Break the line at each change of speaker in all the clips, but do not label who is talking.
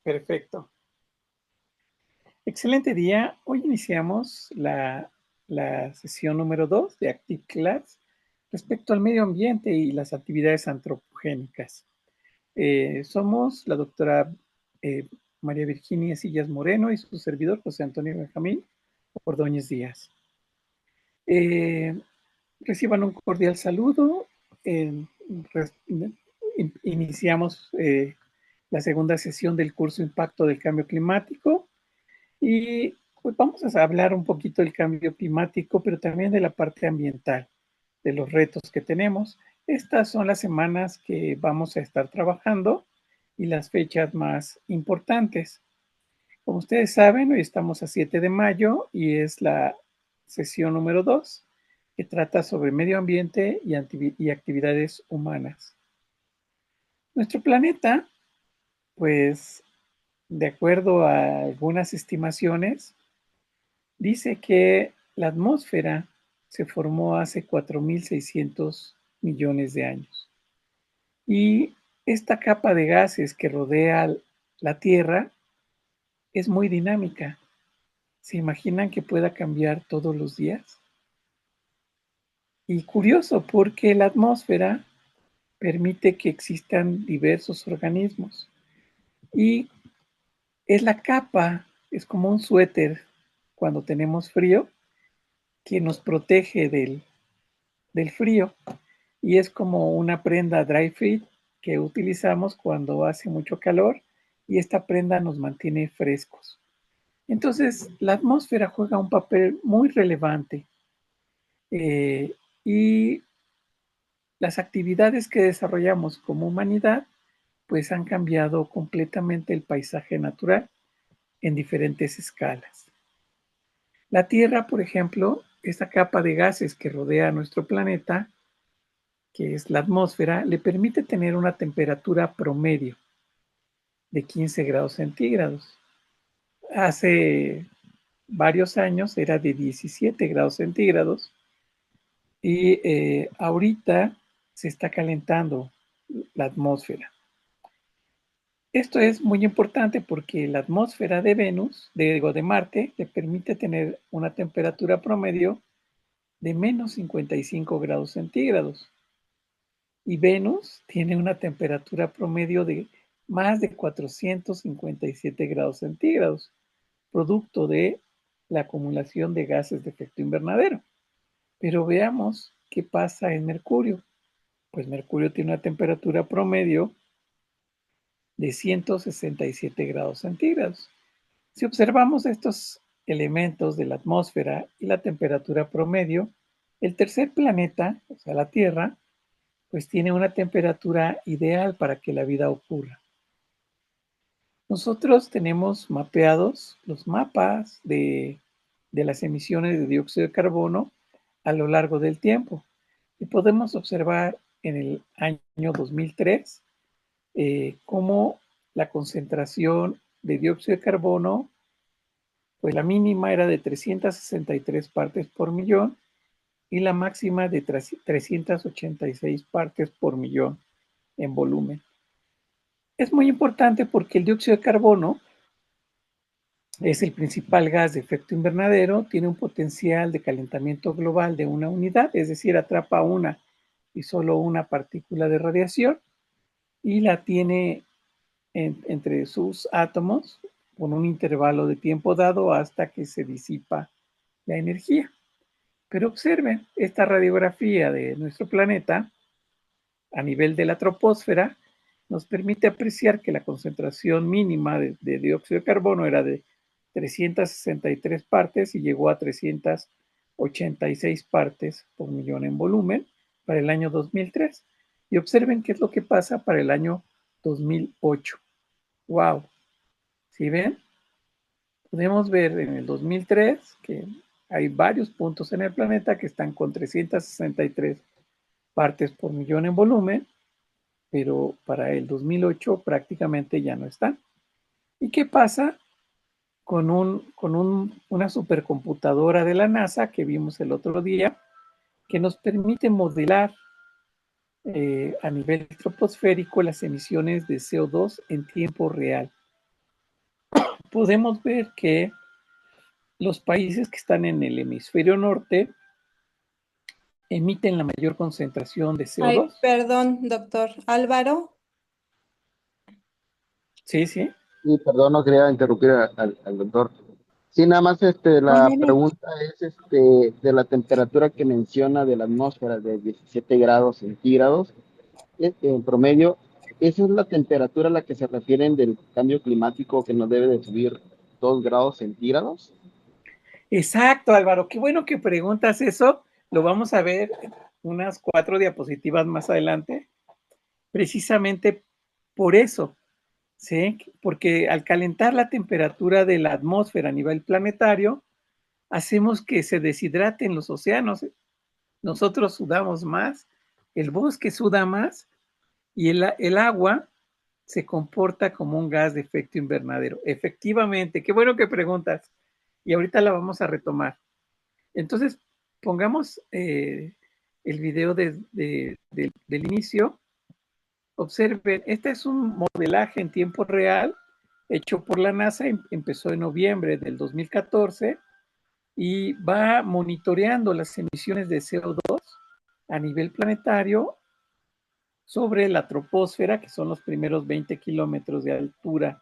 Perfecto. Excelente día. Hoy iniciamos la sesión número 2 de Active Class respecto al medio ambiente y las actividades antropogénicas. Somos la doctora eh, María Virginia Sillas Moreno y su servidor José Antonio Benjamín Ordóñez Díaz. Reciban un cordial saludo. Eh, Iniciamos la segunda sesión del curso Impacto del Cambio Climático. Y pues vamos a hablar un poquito del cambio climático, pero también de la parte ambiental, de los retos que tenemos. Estas son las semanas que vamos a estar trabajando y las fechas más importantes. Como ustedes saben, hoy estamos a 7 de mayo y es la sesión número 2 que trata sobre medio ambiente y actividades humanas. Nuestro planeta, pues, de acuerdo a algunas estimaciones, dice que la atmósfera se formó hace 4.600 millones de años. Y esta capa de gases que rodea la Tierra es muy dinámica. ¿Se imaginan que pueda cambiar todos los días? Y curioso, porque la atmósfera permite que existan diversos organismos. Y es la capa, es como un suéter cuando tenemos frío, que nos protege del frío, y es como una prenda dry fit que utilizamos cuando hace mucho calor, y esta prenda nos mantiene frescos. Entonces, la atmósfera juega un papel muy relevante, eh, y las actividades que desarrollamos como humanidad pues han cambiado completamente el paisaje natural en diferentes escalas. La Tierra, por ejemplo, esta capa de gases que rodea nuestro planeta, que es la atmósfera, le permite tener una temperatura promedio de 15 grados centígrados. Hace varios años era de 17 grados centígrados y ahorita se está calentando la atmósfera. Esto es muy importante porque la atmósfera de Venus, de Marte, le permite tener una temperatura promedio de menos 55 grados centígrados. Y Venus tiene una temperatura promedio de más de 457 grados centígrados, producto de la acumulación de gases de efecto invernadero. Pero veamos qué pasa en Mercurio. Pues Mercurio tiene una temperatura promedio de 167 grados centígrados. Si observamos estos elementos de la atmósfera y la temperatura promedio, el tercer planeta, o sea, la Tierra, pues tiene una temperatura ideal para que la vida ocurra. Nosotros tenemos mapeados los mapas de las emisiones de dióxido de carbono a lo largo del tiempo y podemos observar en el año 2003 cómo la concentración de dióxido de carbono, pues la mínima era de 363 partes por millón y la máxima de 386 partes por millón en volumen. Es muy importante porque el dióxido de carbono es el principal gas de efecto invernadero, tiene un potencial de calentamiento global de una unidad, es decir, atrapa una y solo una partícula de radiación y la tiene entre sus átomos con un intervalo de tiempo dado hasta que se disipa la energía. Pero observen, esta radiografía de nuestro planeta a nivel de la troposfera nos permite apreciar que la concentración mínima de dióxido de carbono era de 363 partes y llegó a 386 partes por millón en volumen para el año 2003. Y observen qué es lo que pasa para el año 2008. ¡Wow! ¿Sí ven? Podemos ver en el 2003 que hay varios puntos en el planeta que están con 363 partes por millón en volumen, pero para el 2008 prácticamente ya no están. ¿Y qué pasa con una supercomputadora de la NASA que vimos el otro día, que nos permite modelar a nivel troposférico las emisiones de CO2 en tiempo real? podemos ver que los países que están en el hemisferio norte emiten la mayor concentración de
Ay,
CO2.
perdón, doctor Álvaro.
Sí, sí.
Sí, perdón, no quería interrumpir al doctor. Sí, nada más
No,
la
no, no.
pregunta es de la temperatura que menciona de la atmósfera de 17 grados centígrados en promedio. ¿Esa es la temperatura a la que se refieren del cambio climático que no debe de subir 2 grados centígrados?
Exacto, Álvaro. Qué bueno que preguntas eso. Lo vamos a ver en unas 4 diapositivas más adelante. Precisamente por eso, ¿sí? Porque al calentar la temperatura de la atmósfera a nivel planetario, hacemos que se deshidraten los océanos. Nosotros sudamos más, el bosque suda más y el agua se comporta como un gas de efecto invernadero. Efectivamente, qué bueno que preguntas. Y ahorita la vamos a retomar. Entonces, pongamos el video del inicio. Observen, este es un modelaje en tiempo real hecho por la NASA, empezó en noviembre del 2014 y va monitoreando las emisiones de CO2 a nivel planetario sobre la troposfera, que son los primeros 20 kilómetros de altura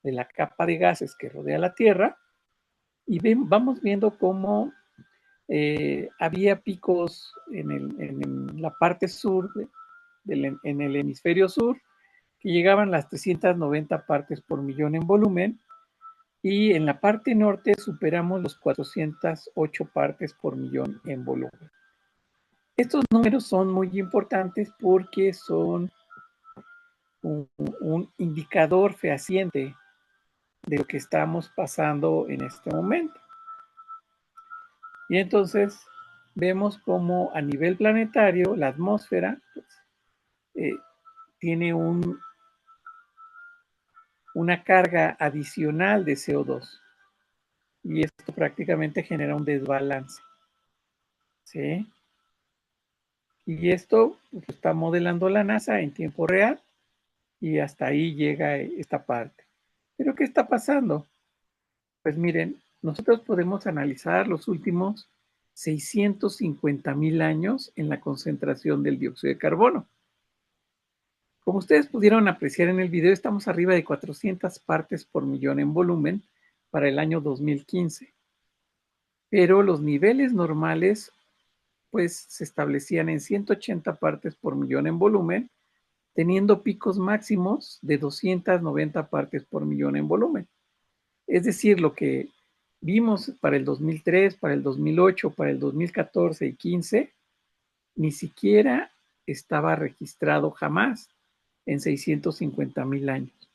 de la capa de gases que rodea la Tierra, y vamos viendo cómo había picos en la parte sur, en el hemisferio sur, que llegaban a las 390 partes por millón en volumen, y en la parte norte superamos los 408 partes por millón en volumen. Estos números son muy importantes porque son un indicador fehaciente de lo que estamos pasando en este momento. Y entonces vemos cómo a nivel planetario la atmósfera pues, eh, tiene una carga adicional de CO2 y esto prácticamente genera un desbalance. ¿Sí? Y esto pues, está modelando la NASA en tiempo real y hasta ahí llega esta parte. ¿Pero qué está pasando? Pues miren, nosotros podemos analizar los últimos 650,000 años en la concentración del dióxido de carbono. Como ustedes pudieron apreciar en el video, estamos arriba de 400 partes por millón en volumen para el año 2015. Pero los niveles normales pues se establecían en 180 partes por millón en volumen, teniendo picos máximos de 290 partes por millón en volumen. Es decir, lo que vimos para el 2003, para el 2008, para el 2014 y 15, ni siquiera estaba registrado jamás en 650,000 años.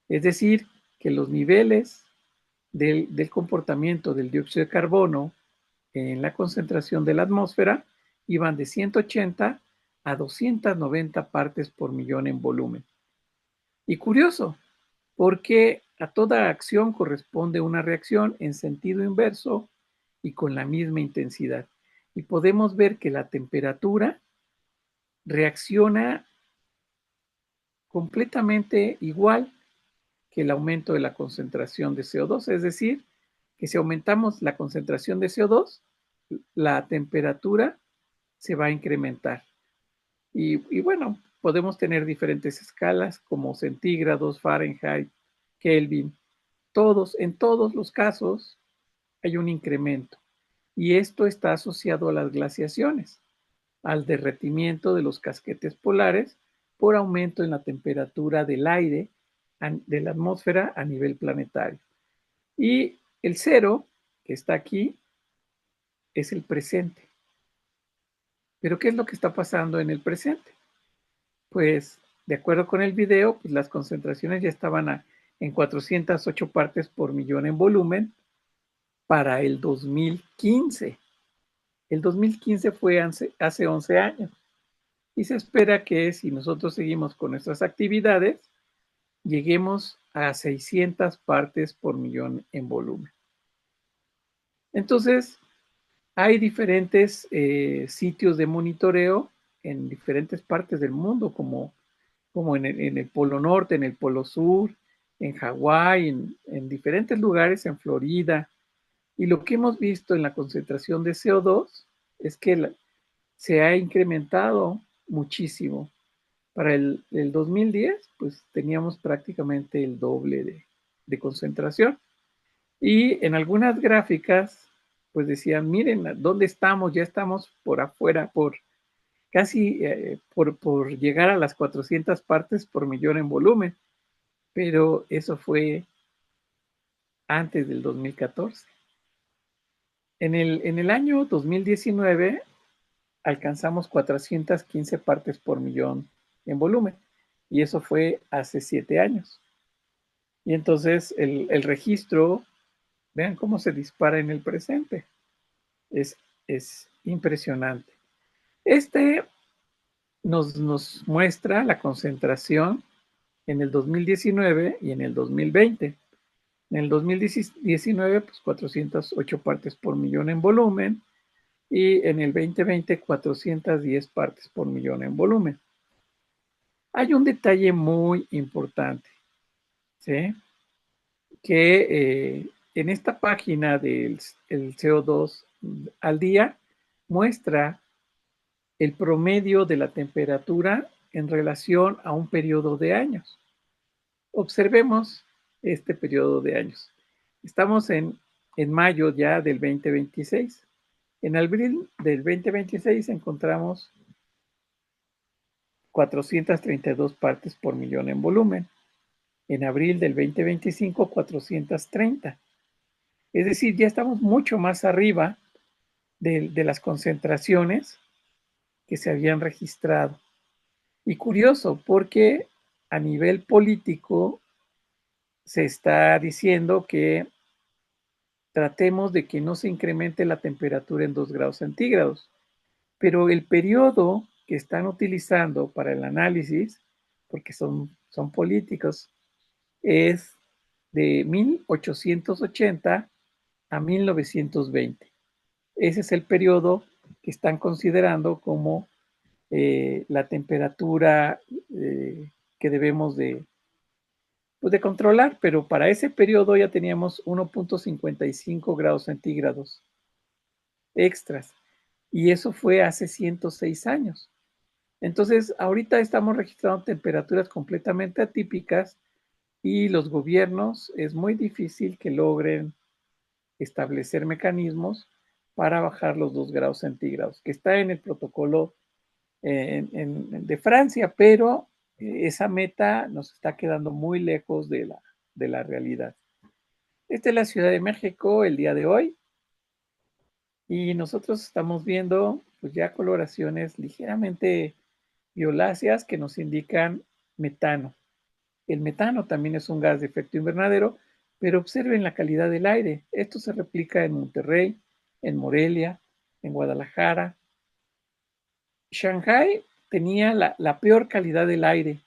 Es decir, que los niveles del comportamiento del dióxido de carbono en la concentración de la atmósfera iban de 180 a 290 partes por millón en volumen. Y curioso, porque a toda acción corresponde una reacción en sentido inverso y con la misma intensidad. Y podemos ver que la temperatura reacciona completamente igual que el aumento de la concentración de CO2, es decir, que si aumentamos la concentración de CO2, la temperatura se va a incrementar. Y bueno, podemos tener diferentes escalas como centígrados, Fahrenheit, Kelvin, en todos los casos hay un incremento. Y esto está asociado a las glaciaciones, al derretimiento de los casquetes polares por aumento en la temperatura del aire, de la atmósfera a nivel planetario. Y el cero, que está aquí, es el presente. Pero ¿qué es lo que está pasando en el presente? Pues de acuerdo con el video, pues las concentraciones ya estaban en 408 partes por millón en volumen para el 2015. El 2015 fue hace 11 años y se espera que si nosotros seguimos con nuestras actividades, lleguemos a 600 partes por millón en volumen. Entonces, hay diferentes sitios de monitoreo en diferentes partes del mundo, como en el Polo Norte, en el Polo Sur, en Hawái, en diferentes lugares, en Florida. Y lo que hemos visto en la concentración de CO2 es que se ha incrementado muchísimo. Para el 2010, pues teníamos prácticamente el doble de concentración. Y en algunas gráficas, pues decían, miren, ¿dónde estamos? Ya estamos por afuera, casi por llegar a las 400 partes por millón en volumen. Pero eso fue antes del 2014. En el año 2019 alcanzamos 415 partes por millón en volumen. Y eso fue hace 7 años. Y entonces el registro, vean cómo se dispara en el presente. Es impresionante. Este nos muestra la concentración en el 2019 y en el 2020. En el 2019, pues 408 partes por millón en volumen, y en el 2020, 410 partes por millón en volumen. Hay un detalle muy importante, ¿sí? Que en esta página del CO2 al día muestra el promedio de la temperatura en relación a un periodo de años. Observemos este periodo de años. Estamos en mayo ya del 2026. En abril del 2026 encontramos 432 partes por millón en volumen. En abril del 2025, 430. Es decir, ya estamos mucho más arriba de las concentraciones que se habían registrado. Y curioso, porque a nivel político se está diciendo que tratemos de que no se incremente la temperatura en 2 grados centígrados. Pero el periodo que están utilizando para el análisis, porque son políticos, es de 1880 a 1920. Ese es el periodo que están considerando como la temperatura que debemos de controlar, pero para ese periodo ya teníamos 1.55 grados centígrados extras, y eso fue hace 106 años. Entonces, ahorita estamos registrando temperaturas completamente atípicas, y los gobiernos es muy difícil que logren establecer mecanismos para bajar los 2 grados centígrados, que está en el protocolo de Francia, pero esa meta nos está quedando muy lejos de la realidad. Esta es la Ciudad de México el día de hoy, y nosotros estamos viendo pues ya coloraciones ligeramente violáceas que nos indican metano. El metano también es un gas de efecto invernadero, pero observen la calidad del aire. Esto se replica en Monterrey, en Morelia, en Guadalajara. Shanghái tenía la peor calidad del aire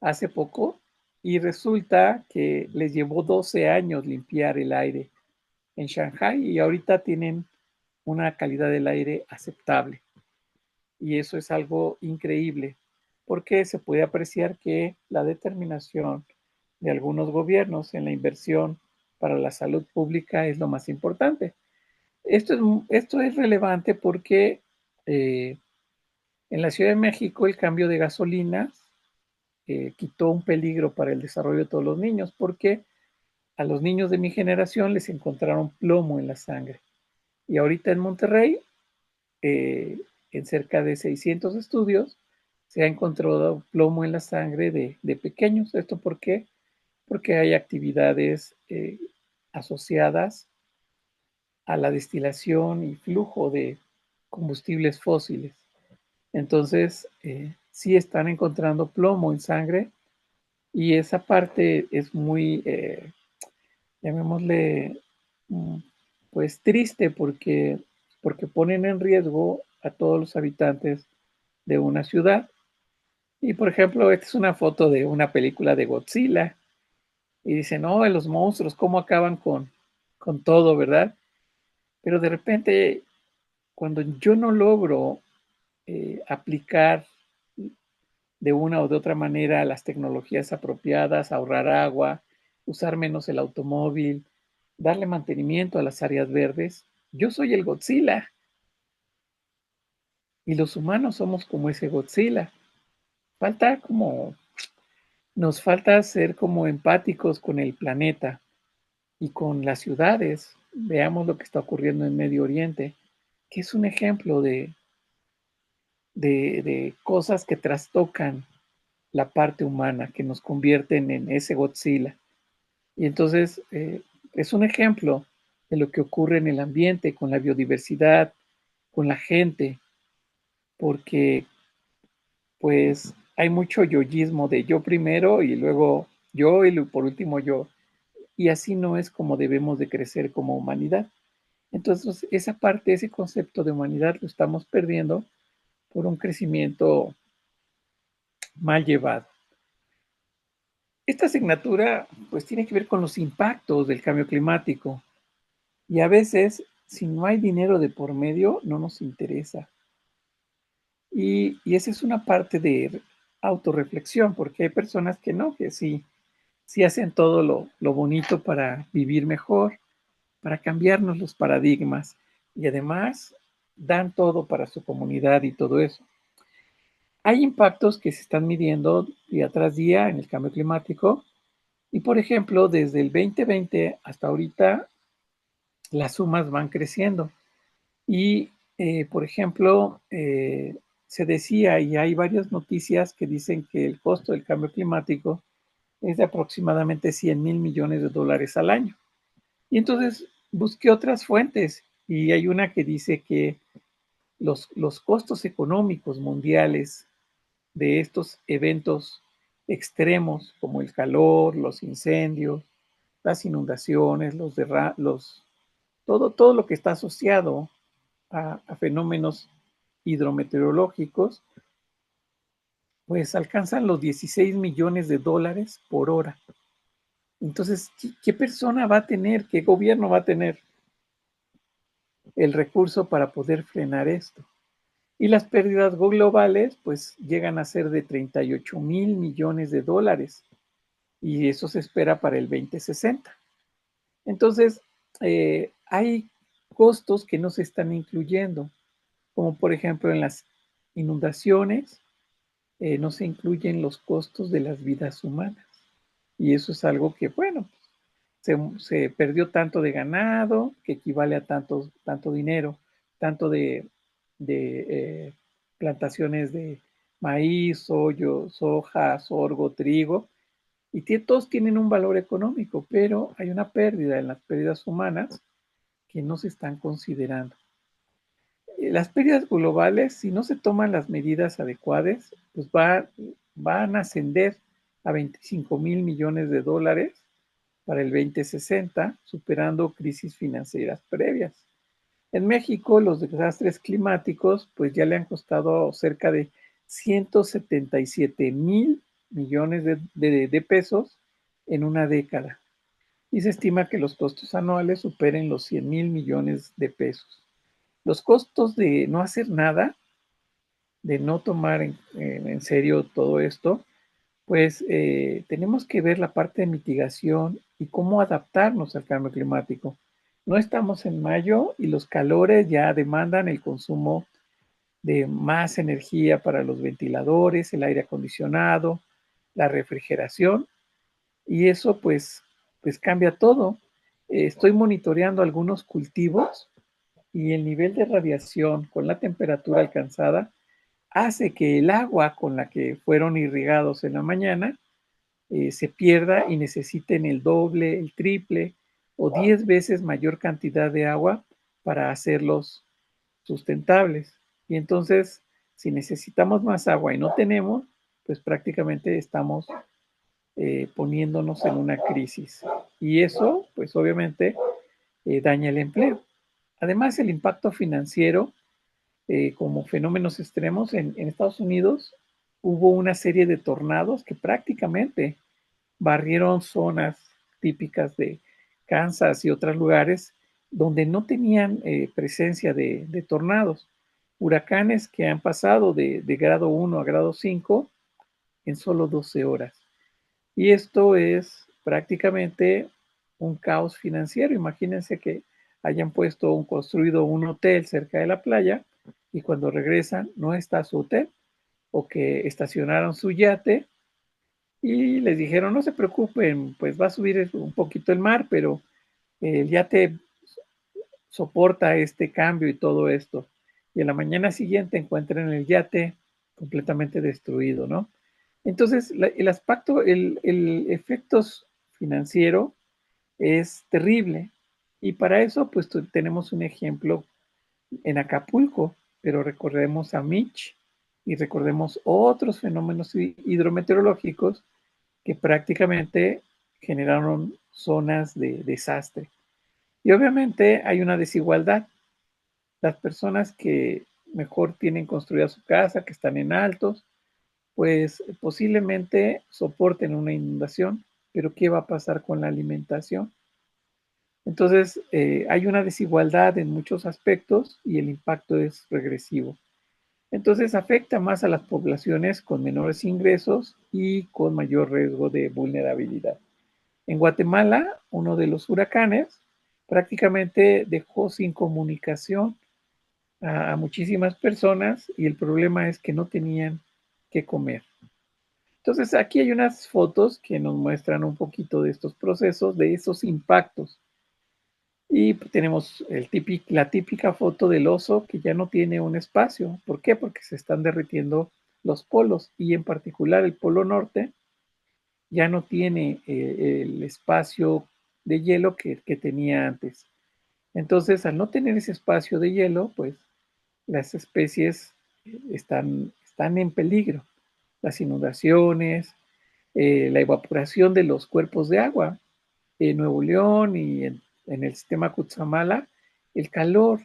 hace poco, y resulta que les llevó 12 años limpiar el aire en Shanghái, y ahorita tienen una calidad del aire aceptable. Y eso es algo increíble, porque se puede apreciar que la determinación de algunos gobiernos en la inversión para la salud pública es lo más importante. Esto es relevante porque en la Ciudad de México el cambio de gasolinas quitó un peligro para el desarrollo de todos los niños, porque a los niños de mi generación les encontraron plomo en la sangre. Y ahorita en Monterrey, en cerca de 600 estudios, se ha encontrado plomo en la sangre de pequeños. ¿Esto por qué? Porque hay actividades asociadas a la destilación y flujo de combustibles fósiles. Entonces, sí están encontrando plomo en sangre, y esa parte es muy, llamémosle, pues triste, porque ponen en riesgo a todos los habitantes de una ciudad. Y por ejemplo, esta es una foto de una película de Godzilla, y dicen, no, los monstruos, cómo acaban con todo, ¿verdad? Pero de repente, cuando yo no logro aplicar de una o de otra manera las tecnologías apropiadas, ahorrar agua, usar menos el automóvil, darle mantenimiento a las áreas verdes. Yo soy el Godzilla y los humanos somos como ese Godzilla. Nos falta ser como empáticos con el planeta y con las ciudades. Veamos lo que está ocurriendo en Medio Oriente, que es un ejemplo de cosas que trastocan la parte humana, que nos convierten en ese Godzilla. Y entonces es un ejemplo de lo que ocurre en el ambiente, con la biodiversidad, con la gente, porque pues hay mucho yoísmo de yo primero y luego yo y por último yo. Y así no es como debemos de crecer como humanidad. Entonces esa parte, ese concepto de humanidad lo estamos perdiendo por un crecimiento mal llevado. Esta asignatura pues tiene que ver con los impactos del cambio climático y a veces si no hay dinero de por medio no nos interesa. Y esa es una parte de autorreflexión porque hay personas que no, que sí hacen todo lo bonito para vivir mejor, para cambiarnos los paradigmas y además dan todo para su comunidad y todo eso. Hay impactos que se están midiendo día tras día en el cambio climático y, por ejemplo, desde el 2020 hasta ahorita, las sumas van creciendo. Y, por ejemplo, se decía, y hay varias noticias que dicen que el costo del cambio climático es de aproximadamente 100 mil millones de dólares al año. Y entonces busqué otras fuentes y hay una que dice que los costos económicos mundiales de estos eventos extremos como el calor, los incendios, las inundaciones, todo lo que está asociado a fenómenos hidrometeorológicos, pues alcanzan los 16 millones de dólares por hora. Entonces, ¿qué persona va a tener, qué gobierno va a tener el recurso para poder frenar esto? Y las pérdidas globales, pues llegan a ser de 38 mil millones de dólares. Y eso se espera para el 2060. Entonces, hay costos que no se están incluyendo, como por ejemplo en las inundaciones, no se incluyen los costos de las vidas humanas. Y eso es algo que, bueno, se perdió tanto de ganado que equivale a tanto dinero, tanto de plantaciones de maíz, soja, sorgo, trigo, y todos tienen un valor económico, pero hay una pérdida en las pérdidas humanas que no se están considerando. Las pérdidas globales, si no se toman las medidas adecuadas, pues van a ascender a 25 mil millones de dólares para el 2060, superando crisis financieras previas. En México, los desastres climáticos pues ya le han costado cerca de 177 mil millones de pesos en una década. Y se estima que los costos anuales superen los 100 mil millones de pesos. Los costos de no hacer nada, de no tomar en serio todo esto, pues tenemos que ver la parte de mitigación y cómo adaptarnos al cambio climático. No estamos en mayo y los calores ya demandan el consumo de más energía para los ventiladores, el aire acondicionado, la refrigeración y eso pues cambia todo. Estoy monitoreando algunos cultivos y el nivel de radiación con la temperatura alcanzada hace que el agua con la que fueron irrigados en la mañana se pierda y necesiten el doble, el triple o 10 veces mayor cantidad de agua para hacerlos sustentables. Y entonces, si necesitamos más agua y no tenemos, pues prácticamente estamos poniéndonos en una crisis. Y eso, pues obviamente, daña el empleo. Además, el impacto financiero como fenómenos extremos en Estados Unidos hubo una serie de tornados que prácticamente barrieron zonas típicas de Kansas y otros lugares donde no tenían presencia de tornados. Huracanes que han pasado de grado 1 a grado 5 en solo 12 horas. Y esto es prácticamente un caos financiero. Imagínense que hayan construido un hotel cerca de la playa y cuando regresan no está su hotel, o que estacionaron su yate y les dijeron, no se preocupen, pues va a subir un poquito el mar, pero el yate soporta este cambio y todo esto. Y en la mañana siguiente encuentran el yate completamente destruido, ¿no? Entonces, el aspecto, el efecto financiero es terrible. Y para eso, pues tenemos un ejemplo en Acapulco, pero recordemos a Mitch y recordemos otros fenómenos hidrometeorológicos que prácticamente generaron zonas de desastre. Y obviamente hay una desigualdad. Las personas que mejor tienen construida su casa, que están en altos, pues posiblemente soporten una inundación, pero ¿qué va a pasar con la alimentación? Entonces, hay una desigualdad en muchos aspectos y el impacto es regresivo. Entonces, afecta más a las poblaciones con menores ingresos y con mayor riesgo de vulnerabilidad. En Guatemala, uno de los huracanes prácticamente dejó sin comunicación a muchísimas personas y el problema es que no tenían que comer. Entonces, aquí hay unas fotos que nos muestran un poquito de estos procesos, de esos impactos. Y tenemos la típica foto del oso que ya no tiene un espacio. ¿Por qué? Porque se están derritiendo los polos y en particular el polo norte ya no tiene el espacio de hielo que tenía antes. Entonces, al no tener ese espacio de hielo, pues las especies están en peligro. Las inundaciones, la evaporación de los cuerpos de agua. En Nuevo León y en el sistema Cutzamala, el calor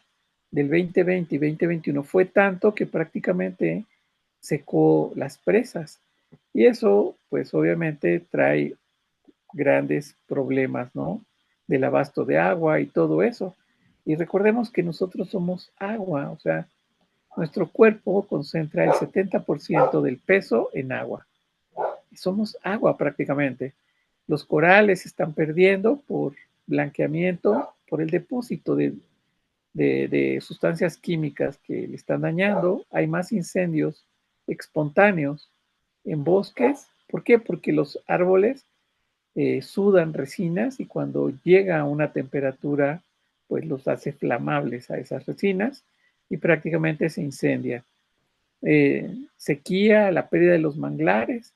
del 2020 y 2021 fue tanto que prácticamente secó las presas. Y eso, pues obviamente trae grandes problemas, ¿no? Del abasto de agua y todo eso. Y recordemos que nosotros somos agua, o sea, nuestro cuerpo concentra el 70% del peso en agua. Somos agua prácticamente. Los corales se están perdiendo por blanqueamiento, por el depósito de sustancias químicas que le están dañando. Hay más incendios espontáneos en bosques. ¿Por qué? Porque los árboles sudan resinas y cuando llega a una temperatura, pues los hace flamables a esas resinas y prácticamente se incendia. Sequía, la pérdida de los manglares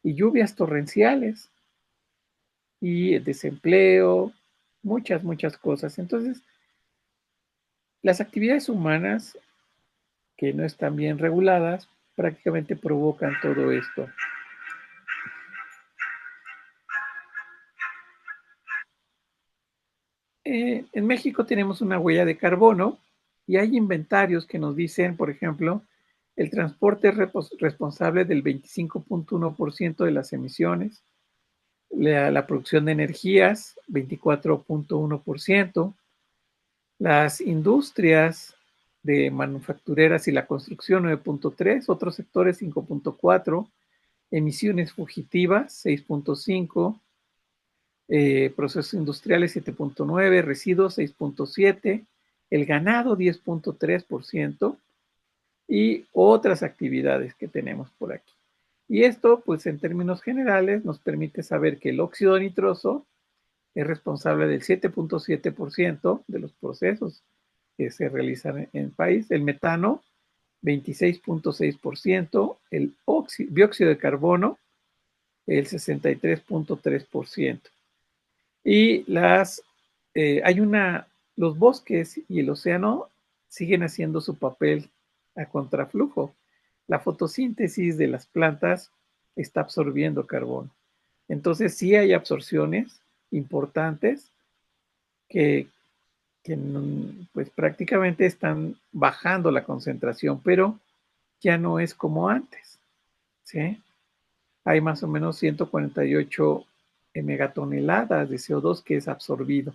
y lluvias torrenciales y el desempleo, muchas cosas. Entonces, las actividades humanas que no están bien reguladas prácticamente provocan todo esto. En México tenemos una huella de carbono y hay inventarios que nos dicen, por ejemplo, el transporte es responsable del 25.1% de las emisiones, la producción de energías 24.1%, las industrias de manufactureras y la construcción 9.3, otros sectores 5.4, emisiones fugitivas 6.5, procesos industriales 7.9, residuos 6.7, el ganado 10.3% y otras actividades que tenemos por aquí. Y esto, pues en términos generales, nos permite saber que el óxido nitroso es responsable del 7.7% de los procesos que se realizan en el país, el metano 26.6%, el dióxido de carbono el 63.3%. Y los bosques y el océano siguen haciendo su papel a contraflujo. La fotosíntesis de las plantas está absorbiendo carbono. Entonces sí hay absorciones importantes que, que pues prácticamente están bajando la concentración, pero ya no es como antes, ¿sí? Hay más o menos 148 megatoneladas de CO2 que es absorbido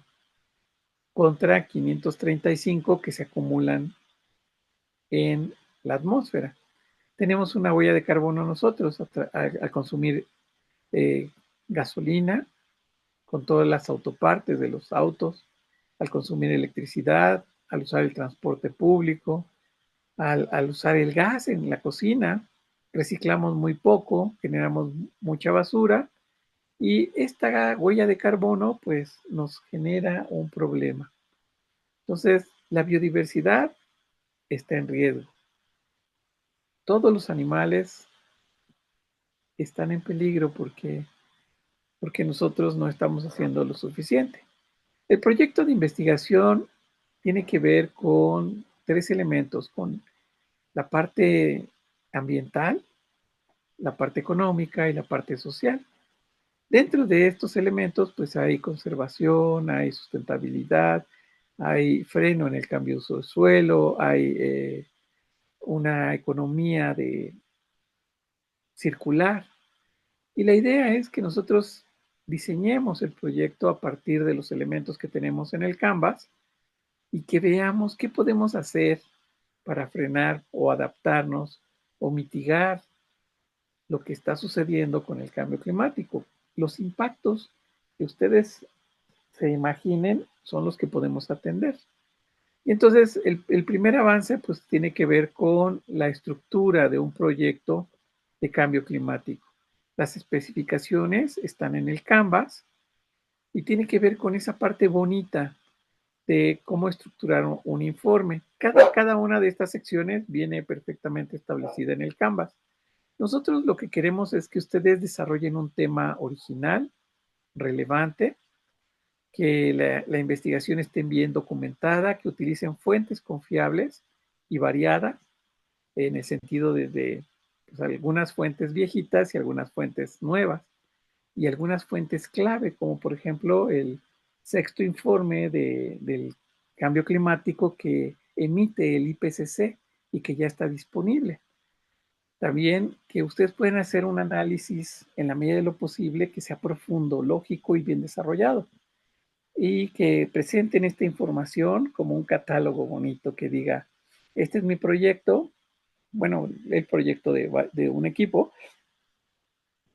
contra 535 que se acumulan en la atmósfera. Tenemos una huella de carbono nosotros al consumir gasolina, con todas las autopartes de los autos, al consumir electricidad, al usar el transporte público, al usar el gas en la cocina, reciclamos muy poco, generamos mucha basura y esta huella de carbono pues nos genera un problema. Entonces, la biodiversidad está en riesgo. Todos los animales están en peligro porque nosotros no estamos haciendo lo suficiente. El proyecto de investigación tiene que ver con tres elementos, con la parte ambiental, la parte económica y la parte social. Dentro de estos elementos, pues hay conservación, hay sustentabilidad, hay freno en el cambio de uso del suelo, hay una economía circular. Y la idea es que nosotros diseñemos el proyecto a partir de los elementos que tenemos en el Canvas y que veamos qué podemos hacer para frenar o adaptarnos o mitigar lo que está sucediendo con el cambio climático. Los impactos que ustedes se imaginen son los que podemos atender. Y entonces el primer avance pues tiene que ver con la estructura de un proyecto de cambio climático. Las especificaciones están en el Canvas y tiene que ver con esa parte bonita de cómo estructurar un informe. Cada una de estas secciones viene perfectamente establecida en el Canvas. Nosotros lo que queremos es que ustedes desarrollen un tema original, relevante, que la investigación esté bien documentada, que utilicen fuentes confiables y variadas, en el sentido de pues, algunas fuentes viejitas y algunas fuentes nuevas, y algunas fuentes clave, como por ejemplo el sexto informe del cambio climático que emite el IPCC y que ya está disponible. También que ustedes pueden hacer un análisis en la medida de lo posible que sea profundo, lógico y bien desarrollado y que presenten esta información como un catálogo bonito que diga, este es mi proyecto, bueno, el proyecto de un equipo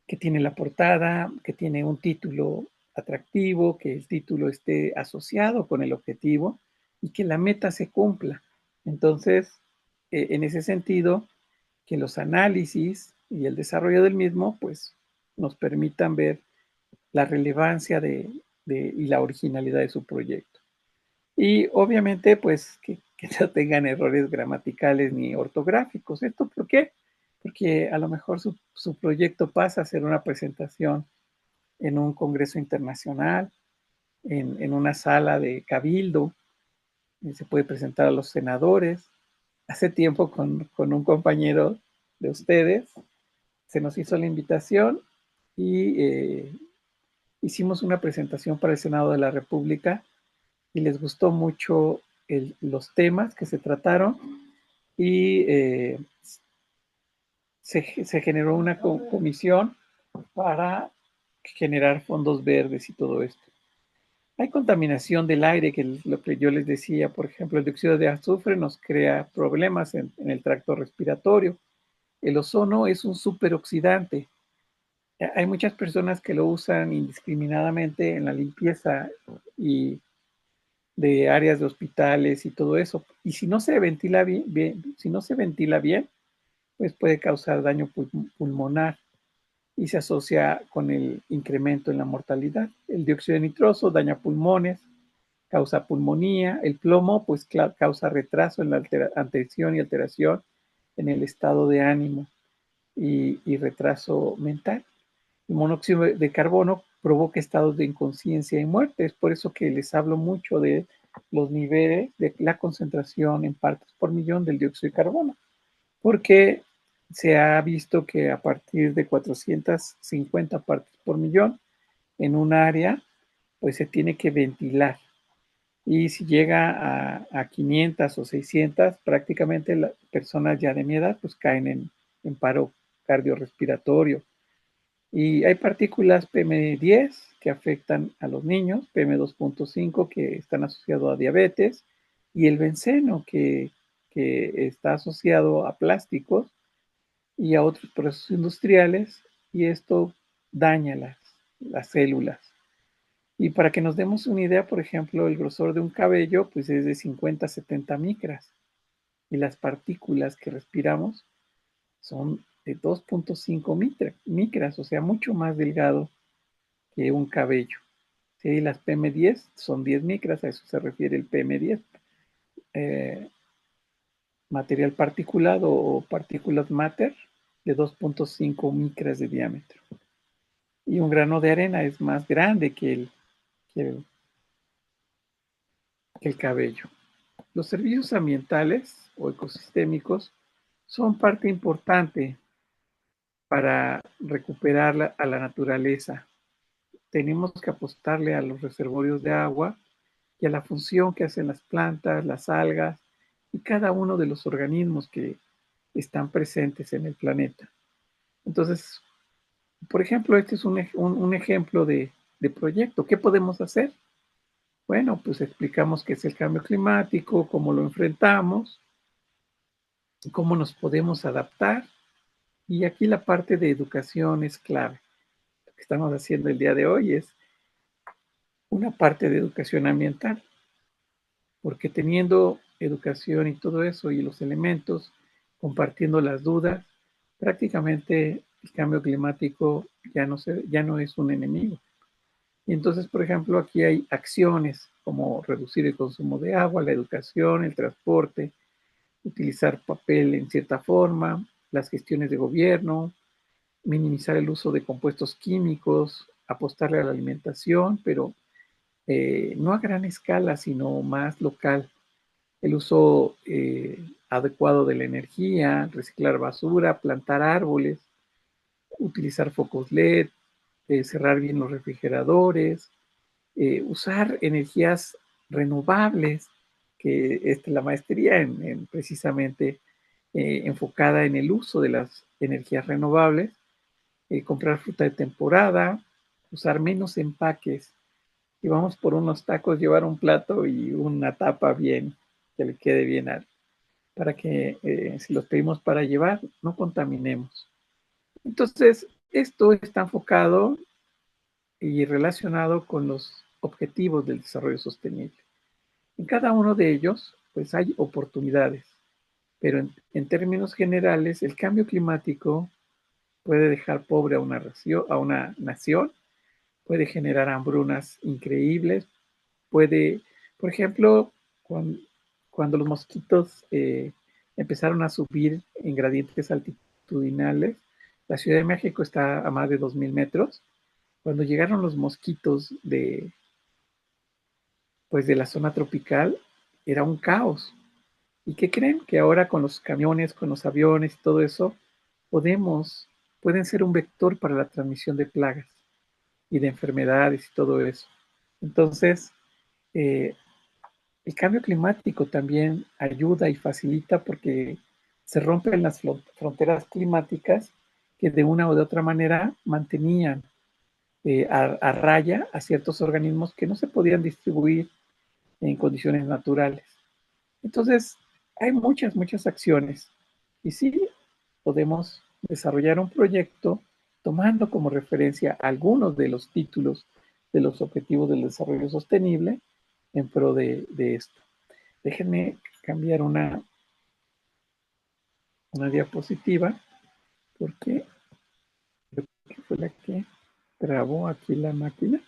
que tiene la portada, que tiene un título atractivo, que el título esté asociado con el objetivo y que la meta se cumpla. Entonces, en ese sentido, que los análisis y el desarrollo del mismo, pues, nos permitan ver la relevancia y la originalidad de su proyecto. Y obviamente, pues, que no tengan errores gramaticales ni ortográficos. ¿Esto por qué? Porque a lo mejor su proyecto pasa a ser una presentación en un congreso internacional, en una sala de cabildo, y se puede presentar a los senadores. Hace tiempo con un compañero de ustedes se nos hizo la invitación y hicimos una presentación para el Senado de la República y les gustó mucho los temas que se trataron y se generó una comisión para generar fondos verdes y todo esto. Hay contaminación del aire, que es lo que yo les decía, por ejemplo, el dióxido de azufre nos crea problemas en el tracto respiratorio. El ozono es un superoxidante. Hay muchas personas que lo usan indiscriminadamente en la limpieza y de áreas de hospitales y todo eso. Y si no se ventila si no se ventila bien, pues puede causar daño pulmonar y se asocia con el incremento en la mortalidad. El dióxido nitroso daña pulmones, causa pulmonía. El plomo, pues causa retraso en la atención y alteración en el estado de ánimo y retraso mental. El monóxido de carbono provoca estados de inconsciencia y muerte. Es por eso que les hablo mucho de los niveles de la concentración en partes por millón del dióxido de carbono, porque se ha visto que a partir de 450 partes por millón en un área, pues se tiene que ventilar. Y si llega a 500 o 600, prácticamente las personas ya de mi edad pues caen en paro cardiorrespiratorio. Y hay partículas PM10 que afectan a los niños, PM2.5 que están asociados a diabetes y el benceno que está asociado a plásticos y a otros procesos industriales y esto daña las células. Y para que nos demos una idea, por ejemplo, el grosor de un cabello pues es de 50 a 70 micras y las partículas que respiramos son de 2.5 micras, o sea, mucho más delgado que un cabello. ¿Sí? Las PM10 son 10 micras, a eso se refiere el PM10, material particulado o particulate matter de 2.5 micras de diámetro. Y un grano de arena es más grande que el, que el cabello. Los servicios ambientales o ecosistémicos son parte importante para recuperar a la naturaleza. Tenemos que apostarle a los reservorios de agua y a la función que hacen las plantas, las algas y cada uno de los organismos que están presentes en el planeta. Entonces, por ejemplo, este es un ejemplo de proyecto. ¿Qué podemos hacer? Bueno, pues explicamos qué es el cambio climático, cómo lo enfrentamos, cómo nos podemos adaptar. Y aquí la parte de educación es clave. Lo que estamos haciendo el día de hoy es una parte de educación ambiental, porque teniendo educación y todo eso y los elementos, compartiendo las dudas, prácticamente el cambio climático ya no es un enemigo. Y entonces, por ejemplo, aquí hay acciones como reducir el consumo de agua, la educación, el transporte, utilizar papel en cierta forma, las gestiones de gobierno, minimizar el uso de compuestos químicos, apostarle a la alimentación, pero no a gran escala, sino más local. El uso adecuado de la energía, reciclar basura, plantar árboles, utilizar focos LED, cerrar bien los refrigeradores, usar energías renovables, que es la maestría en precisamente enfocada en el uso de las energías renovables, comprar fruta de temporada, usar menos empaques. Y vamos por unos tacos, llevar un plato y una tapa bien, que le quede bien para que si los pedimos para llevar, no contaminemos. Entonces, esto está enfocado y relacionado con los objetivos del desarrollo sostenible. En cada uno de ellos, pues hay oportunidades, pero en términos generales, el cambio climático puede dejar pobre a una nación, puede generar hambrunas increíbles, puede, por ejemplo, cuando los mosquitos empezaron a subir en gradientes altitudinales, la Ciudad de México está a más de 2.000 metros. Cuando llegaron los mosquitos pues de la zona tropical, era un caos. ¿Y qué creen? Que ahora con los camiones, con los aviones y todo eso, pueden ser un vector para la transmisión de plagas y de enfermedades y todo eso. Entonces, eh, el cambio climático también ayuda y facilita porque se rompen las fronteras climáticas que de una o de otra manera mantenían a raya a ciertos organismos que no se podían distribuir en condiciones naturales. Entonces, hay muchas acciones y sí podemos desarrollar un proyecto tomando como referencia algunos de los títulos de los objetivos del desarrollo sostenible en pro de esto. Déjenme cambiar una diapositiva porque creo que fue la que trabó aquí la máquina.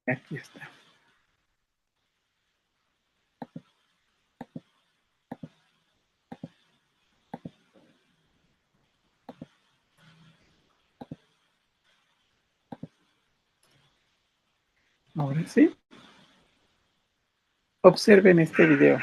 Aquí está. Ahora sí, observen este video.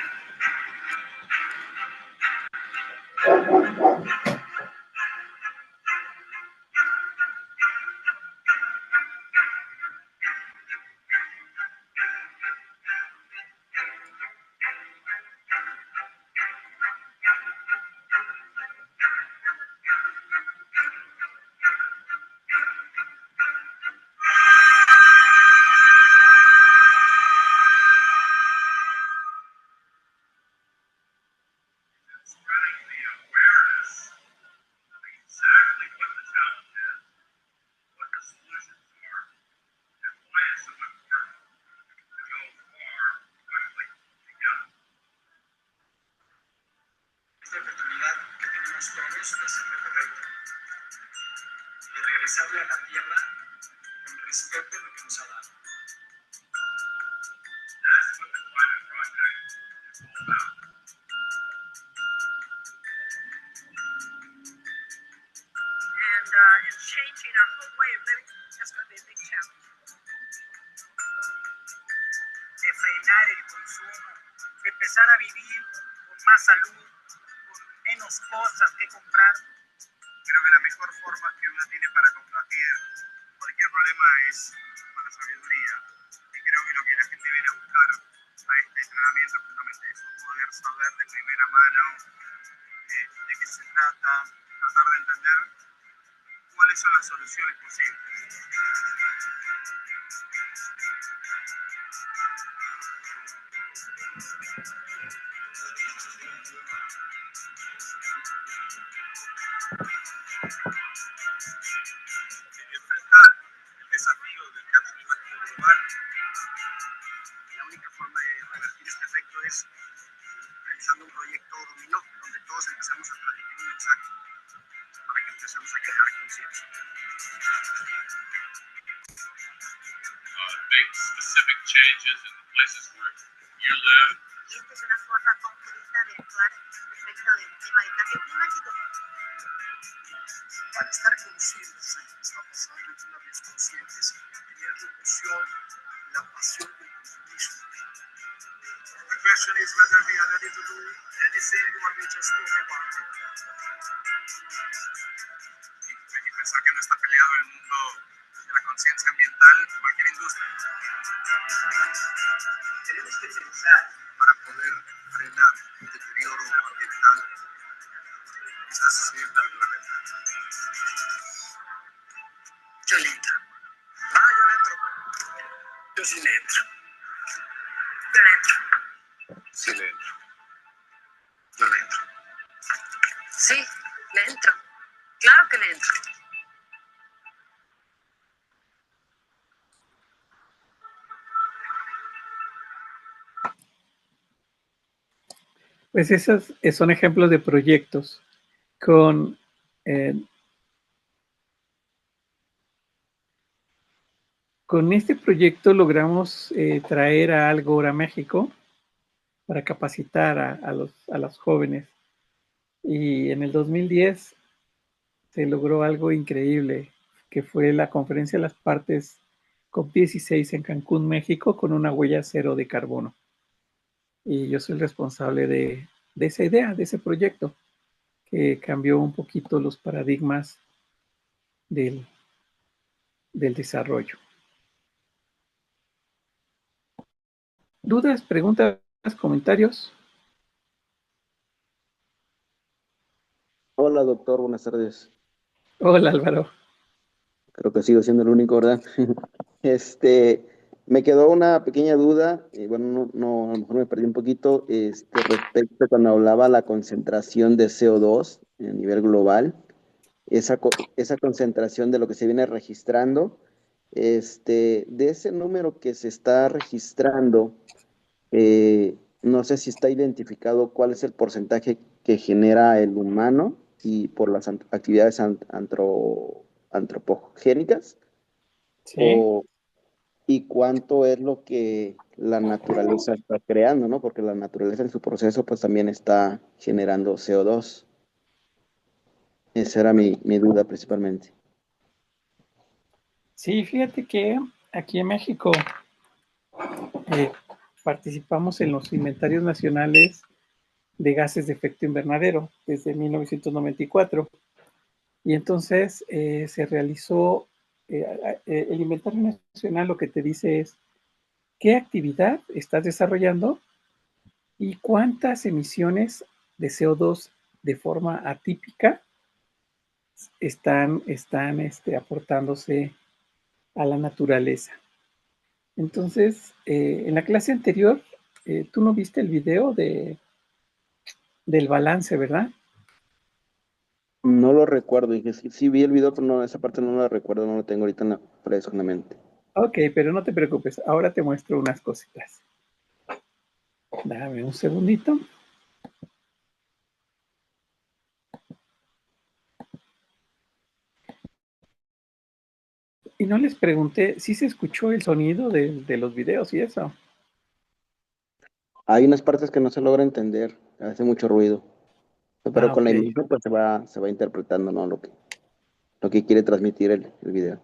de hacerle correcto, de regresarle a la tierra con respeto a lo que nos ha dado. That's what the climate project is all about. And changing our whole way of living, that's going to be a big challenge. De frenar el consumo, de empezar a vivir con más salud, con menos cosas que comprar. Creo que la mejor forma que uno tiene para combatir cualquier problema es con la sabiduría. Y creo que lo que la gente viene a buscar a este entrenamiento es justamente eso, poder saber de primera mano de qué se trata, tratar de entender cuáles son las soluciones posibles. Enfrentar el desafío del cambio climático global, la única forma de revertir este efecto es realizando un proyecto dominó, donde todos empezamos a transmitir un mensaje para que empecemos a crear conciencia. Make specific changes in the places where you live. Y esta es una forma concreta de actuar respecto del tema del cambio climático. Para estar conscientes de lo que está pasando y una vez conscientes, tener la emoción, la pasión del compromiso. The question is whether we are ready to do anything or we just talk about it. Y pensar que no está peleado el mundo de la conciencia ambiental con cualquier industria. Tenemos que pensar para poder frenar el deterioro ambiental que está sucediendo en el planeta. Yo le entro. Yo le entro. Yo sí le entro. Yo le entro. Sí le entro. Yo le entro. Sí, le entro. Claro que le entro.
Pues esos son ejemplos de proyectos con este proyecto logramos traer a Al Gore a México para capacitar a los jóvenes. Y en el 2010 se logró algo increíble, que fue la conferencia de las partes COP16 en Cancún, México, con una huella cero de carbono. Y yo soy el responsable de esa idea, de ese proyecto, que cambió un poquito los paradigmas del desarrollo. ¿Dudas, preguntas, comentarios?
Hola, doctor, buenas tardes.
Hola, Álvaro.
Creo que sigo siendo el único, ¿verdad? Me quedó una pequeña duda, y bueno, a lo mejor me perdí un poquito, respecto a cuando hablaba la concentración de CO2 a nivel global, esa concentración de lo que se viene registrando, de ese número que se está registrando, no sé si está identificado cuál es el porcentaje que genera el humano y por las actividades antropogénicas,
Sí.
y cuánto es lo que la naturaleza está creando, ¿no? Porque la naturaleza en su proceso pues también está generando CO2. Esa era mi duda principalmente.
Sí, fíjate que aquí en México participamos en los inventarios nacionales de gases de efecto invernadero desde 1994. Y entonces se realizó el inventario nacional. Lo que te dice es qué actividad estás desarrollando y cuántas emisiones de CO2 de forma atípica están aportándose a la naturaleza. Entonces, en la clase anterior, tú no viste el video del balance, ¿verdad?
No lo recuerdo, dije, sí vi el video, pero no, esa parte no la recuerdo, no lo tengo ahorita fresco en la mente.
Ok, pero no te preocupes, ahora te muestro unas cositas. Dame un segundito. no les pregunté, ¿sí se escuchó el sonido de los videos y eso?
Hay unas partes que no se logra entender, hace mucho ruido, pero
Ah,
con
ok.
la imagen pues se va interpretando, ¿no? Lo que quiere transmitir el video.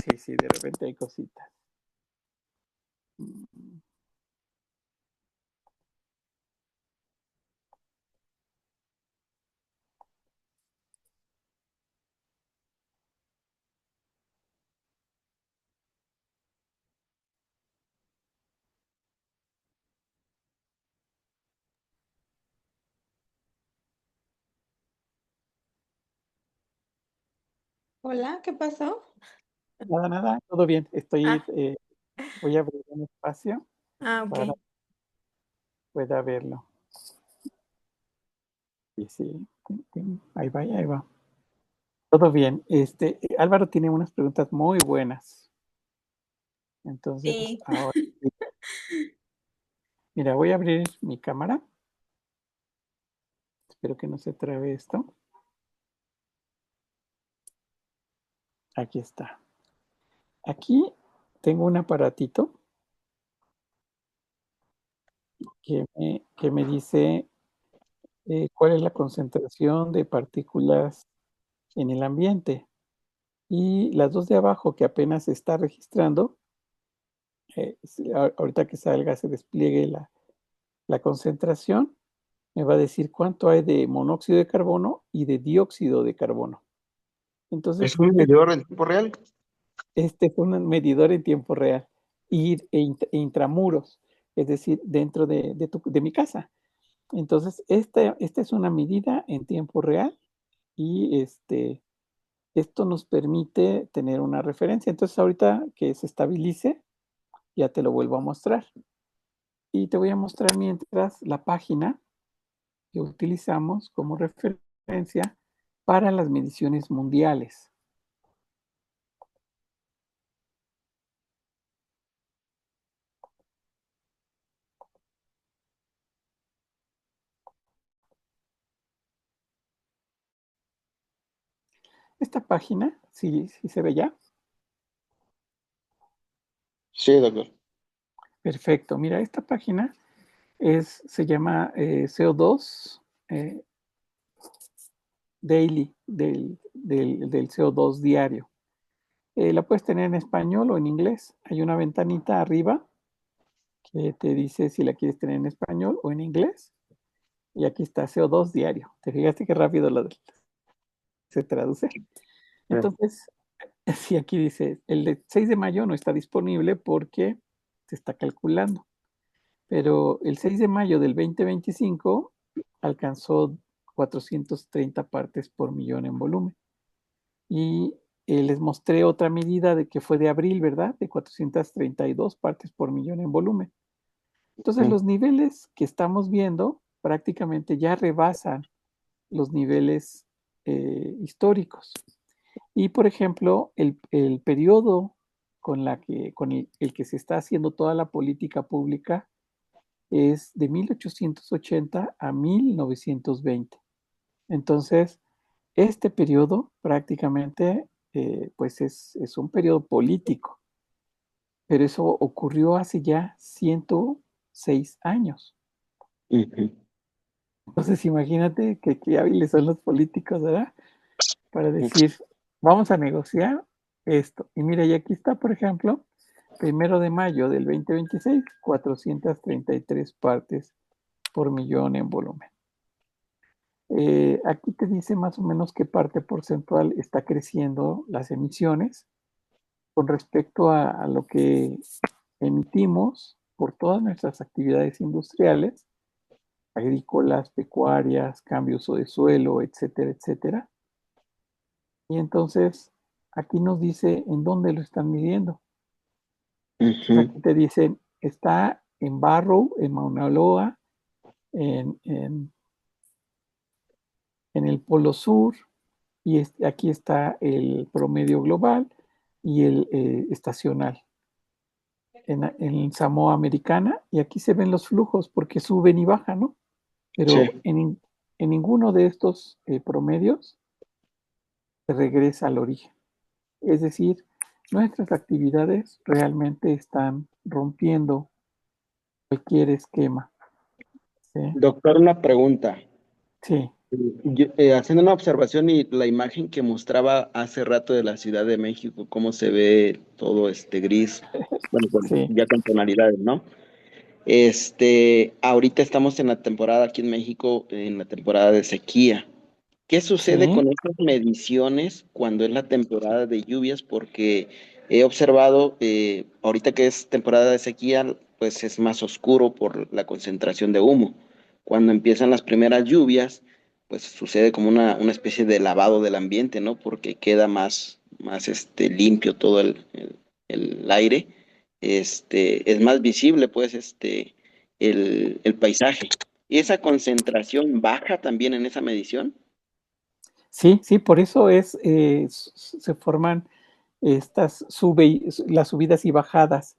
Sí, sí, de repente hay cositas.
Hola, ¿qué pasó?
Nada, nada, todo bien.
Ah,
Voy a abrir un espacio
ok.
para que pueda verlo. Y sí, ahí va, ahí va. Todo bien. Álvaro tiene unas preguntas muy buenas. Entonces,
Sí.
ahora, mira, voy a abrir mi cámara. Espero que no se trabe esto. Aquí está. Aquí tengo un aparatito que me dice cuál es la concentración de partículas en el ambiente. Y las dos de abajo que apenas se está registrando, ahorita que salga, se despliegue la concentración, me va a decir cuánto hay de monóxido de carbono y de dióxido de carbono.
¿Es
Entonces,
un medidor en tiempo real?
este fue un medidor en tiempo real e intramuros, es decir, dentro de mi casa. Entonces, esta es una medida en tiempo real y esto nos permite tener una referencia. Entonces, ahorita que se estabilice, ya te lo vuelvo a mostrar. Y te voy a mostrar mientras la página que utilizamos como referencia para las mediciones mundiales. Esta página, si se ve ya.
Sí, doctor.
Perfecto. Mira, esta página se llama CO2 Daily, del CO2 diario. La puedes tener en español o en inglés. Hay una ventanita arriba que te dice si la quieres tener en español o en inglés. Y aquí está CO2 diario. ¿Te fijaste qué rápido se traduce? Entonces, sí, aquí dice, el de 6 de mayo no está disponible porque se está calculando. Pero el 6 de mayo del 2025 alcanzó 430 partes por millón en volumen. Y les mostré otra medida de que fue de abril, ¿verdad? De 432 partes por millón en volumen. Entonces, los niveles que estamos viendo prácticamente ya rebasan los niveles históricos. Y, por ejemplo, el periodo con el que se está haciendo toda la política pública es de 1880 a 1920. Entonces, este periodo prácticamente pues es un periodo político, pero eso ocurrió hace ya 106 años.
Ujú.
Entonces, imagínate que qué hábiles son los políticos, ¿verdad? Para decir, vamos a negociar esto. Y mira, y aquí está, por ejemplo, 1 de mayo del 2026, 433 partes por millón en volumen. Aquí te dice más o menos qué parte porcentual está creciendo las emisiones con respecto a lo que emitimos por todas nuestras actividades industriales, agrícolas, pecuarias, cambio de uso de suelo, etcétera, etcétera. Y entonces aquí nos dice en dónde lo están midiendo. Entonces
Ujú.
aquí te dicen, está en Barrow, en Mauna Loa, en, en, en el Polo Sur, y aquí está el promedio global y el estacional en Samoa Americana, y aquí se ven los flujos porque suben y bajan, ¿no?
Sí.
Pero en ninguno de estos promedios se regresa al origen. Es decir, nuestras actividades realmente están rompiendo cualquier esquema. Sí,
Doctor, una pregunta.
sí,
Haciendo una observación y la imagen que mostraba hace rato de la Ciudad de México, cómo se ve todo gris, bueno,
sí,
ya con tonalidades, ¿no? Ahorita estamos en la temporada aquí en México, en la temporada de sequía. ¿Qué sucede
sí.
con estas mediciones cuando es la temporada de lluvias? Porque he observado, ahorita que es temporada de sequía, pues es más oscuro por la concentración de humo. Cuando empiezan las primeras lluvias, pues sucede como una especie de lavado del ambiente, ¿no? Porque queda más limpio todo el aire. Es más visible, pues, el paisaje. ¿Y esa concentración baja también en esa medición?
Sí, sí, por eso se forman las subidas y bajadas,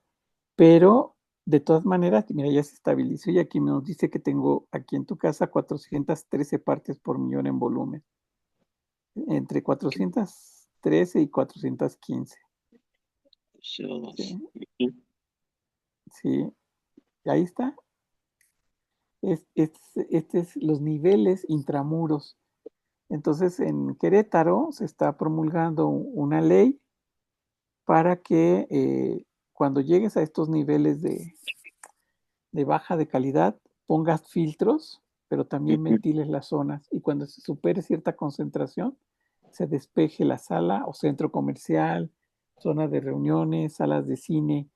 pero de todas maneras, mira, ya se estabilizó y aquí nos dice que tengo aquí en tu casa 413 partes por millón en volumen, entre 413 y 415. Sí,
CO2.
sí, ahí está. Este es los niveles intramuros. Entonces, en Querétaro se está promulgando una ley para que cuando llegues a estos niveles de baja de calidad, pongas filtros, pero también
Ujú.
ventiles las zonas. Y cuando se supere cierta concentración, se despeje la sala o centro comercial, zonas de reuniones, salas de cine.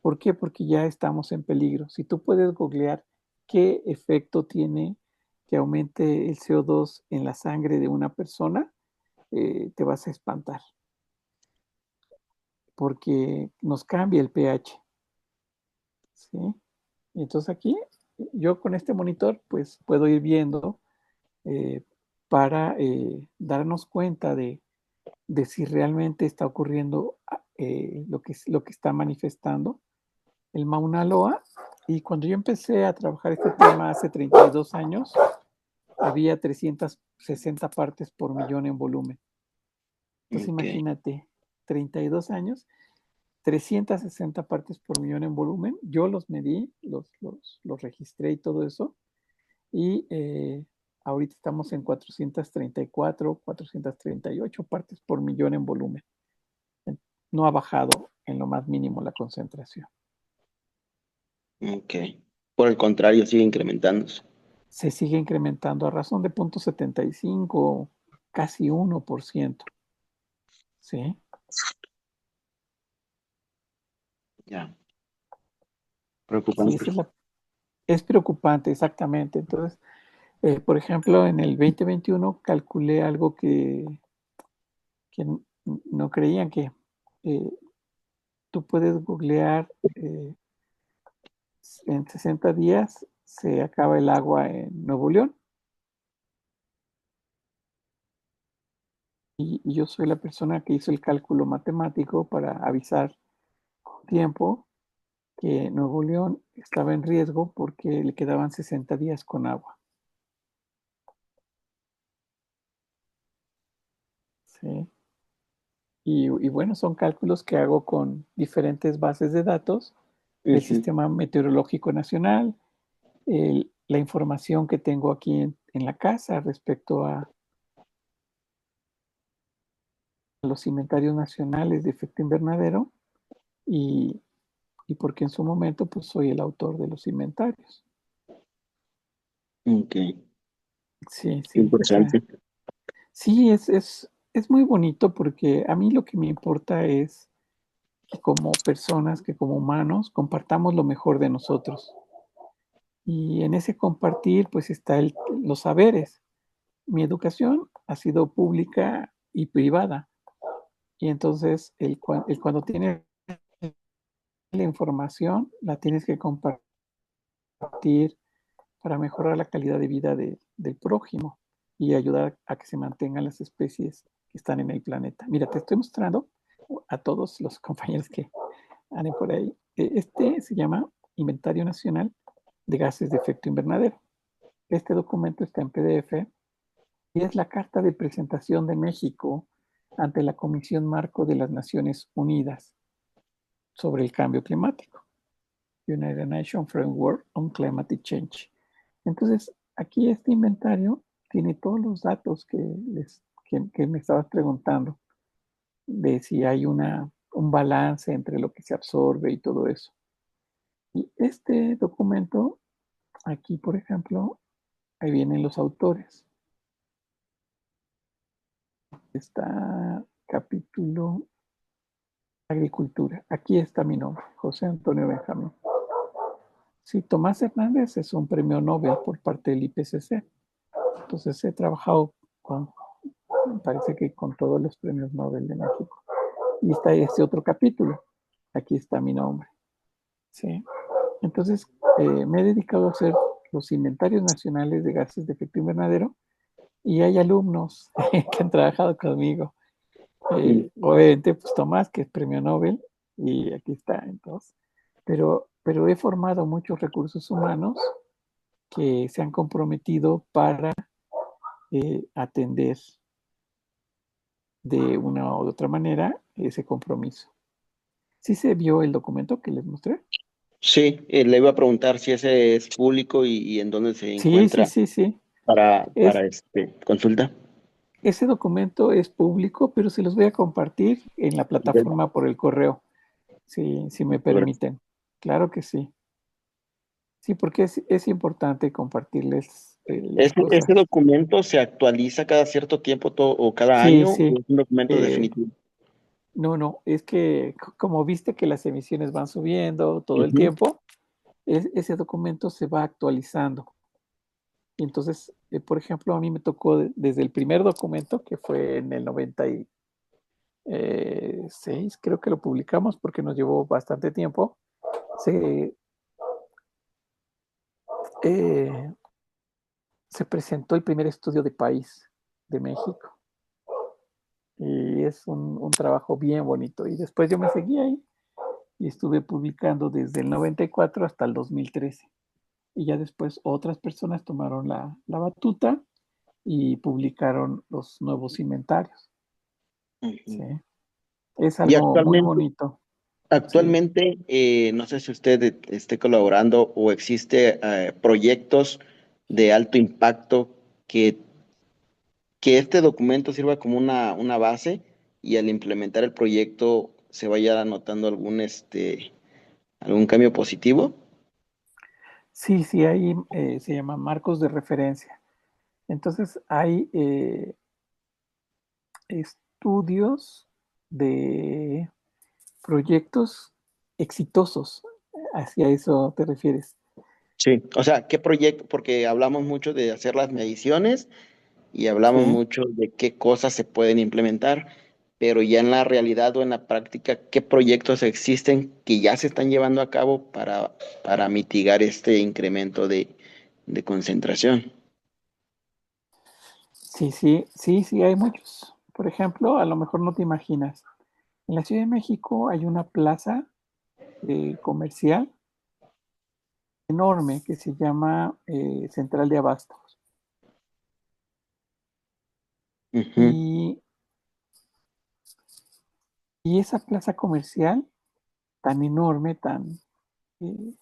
¿Por qué? Porque ya estamos en peligro. Si tú puedes googlear qué efecto tiene que aumente el CO2 en la sangre de una persona, te vas a espantar, porque nos cambia el pH. ¿Sí? Y entonces aquí yo con este monitor pues puedo ir viendo eh, para darnos cuenta de si realmente está ocurriendo lo que está manifestando el Mauna Loa. Y cuando yo empecé a trabajar este tema hace 32 años, había 360 partes por millón en volumen. Entonces
Ok.
imagínate, 32 años, 360 partes por millón en volumen. Yo los medí, los registré y todo eso. Y ahorita estamos en 434, 438 partes por millón en volumen. No ha bajado en lo más mínimo la concentración.
Ok. Por el contrario, sigue incrementándose.
Se sigue incrementando a razón de 0.75, casi 1%. ¿Sí?
Ya.
Sí,
Preocupante.
es preocupante, exactamente. Entonces, por ejemplo, en el 2021 calculé algo que no creían que eh, tú puedes googlear en 60 días se acaba el agua en Nuevo León y yo soy la persona que hizo el cálculo matemático para avisar con tiempo que Nuevo León estaba en riesgo porque le quedaban 60 días con agua. ¿Sí? Y bueno, son cálculos que hago con diferentes bases de datos del
Ujú.
Sistema Meteorológico Nacional, la información que tengo aquí en la casa respecto a los inventarios nacionales de efecto invernadero y, y porque en su momento pues soy el autor de los inventarios.
Ok.
Sí,
Qué
sí, o sea,
interesante.
sí, es muy bonito porque a mí lo que me importa es que como personas, que como humanos, compartamos lo mejor de nosotros. Y en ese compartir pues está los saberes. Mi educación ha sido pública y privada. Y entonces el cuando tienes la información, la tienes que compartir para mejorar la calidad de vida del prójimo y ayudar a que se mantengan las especies que están en el planeta. Mira, te estoy mostrando a todos los compañeros que anden por ahí. Este se llama Inventario Nacional de Gases de Efecto Invernadero. Este documento está en PDF y es la carta de presentación de México ante la Comisión Marco de las Naciones Unidas sobre el cambio climático, United Nations Framework on Climate Change. Entonces, aquí este inventario tiene todos los datos que me estabas preguntando, de si hay un balance entre lo que se absorbe y todo eso. Y este documento, aquí por ejemplo, ahí vienen los autores. Está capítulo Agricultura. Aquí está mi nombre, José Antonio Benjamín. Sí, Tomás Hernández es un premio Nobel por parte del IPCC. Entonces he trabajado me parece que con todos los premios Nobel de México. Y está este otro capítulo. Aquí está mi nombre. ¿Sí? Entonces me he dedicado a hacer los inventarios nacionales de gases de efecto invernadero y hay alumnos que han trabajado conmigo. Obviamente, pues Tomás, que es premio Nobel, y aquí está, entonces. Pero he formado muchos recursos humanos que se han comprometido para atender de una u otra manera ese compromiso. ¿Sí se vio el documento que les mostré?
Sí, le iba a preguntar si ese es público y en dónde se
Sí, sí,
encuentra
sí, sí.
para consulta.
Ese documento es público, pero se los voy a compartir en la plataforma por el correo, si me permiten. Claro que sí. Sí, porque es importante compartirles las
¿Ese
cosas.
documento se actualiza cada cierto tiempo o cada
Sí,
año o
sí.
es un documento
Eh,
definitivo?
no, es que como viste que las emisiones van subiendo todo el
Ujú.
tiempo, ese documento se va actualizando. Y entonces, por ejemplo, a mí me tocó desde el primer documento, que fue en el 96, creo que lo publicamos porque nos llevó bastante tiempo, se, eh, se presentó el primer estudio de país de México. Y es un trabajo bien bonito. Y después yo me seguí ahí y estuve publicando desde el 94 hasta el 2013. Y ya después otras personas tomaron la batuta y publicaron los nuevos inventarios. ¿Sí?
Ujú.
Es
Y
algo muy bonito. Sí,
actualmente, no sé si usted esté colaborando o existe proyectos de alto impacto que, que este documento sirva como una base y al implementar el proyecto se vaya anotando algún cambio positivo.
sí, ahí se llaman marcos de referencia. Entonces hay estudios de proyectos exitosos. ¿Hacia eso te refieres?
Sí, o sea, ¿qué proyecto? Porque hablamos mucho de hacer las mediciones y hablamos
Sí.
mucho de qué cosas se pueden implementar, pero ya en la realidad o en la práctica, ¿qué proyectos existen que ya se están llevando a cabo para mitigar este incremento de concentración?
Sí, hay muchos. Por ejemplo, a lo mejor no te imaginas. En la Ciudad de México hay una plaza comercial enorme que se llama Central de Abastos.
Ujú,
Y, y esa plaza comercial tan enorme, eh,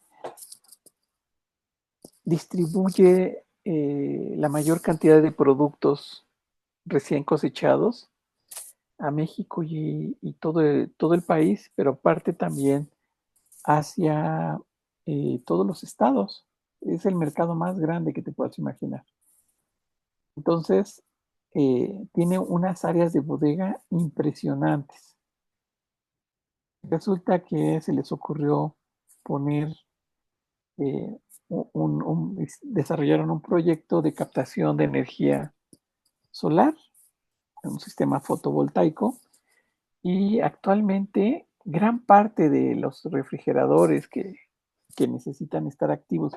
distribuye la mayor cantidad de productos recién cosechados a México y todo el país, pero aparte también hacia todos los estados. Es el mercado más grande que te puedas imaginar. Entonces, tiene unas áreas de bodega impresionantes. Resulta que se les ocurrió poner, eh, desarrollaron un proyecto de captación de energía solar, un sistema fotovoltaico, y actualmente gran parte de los refrigeradores que necesitan estar activos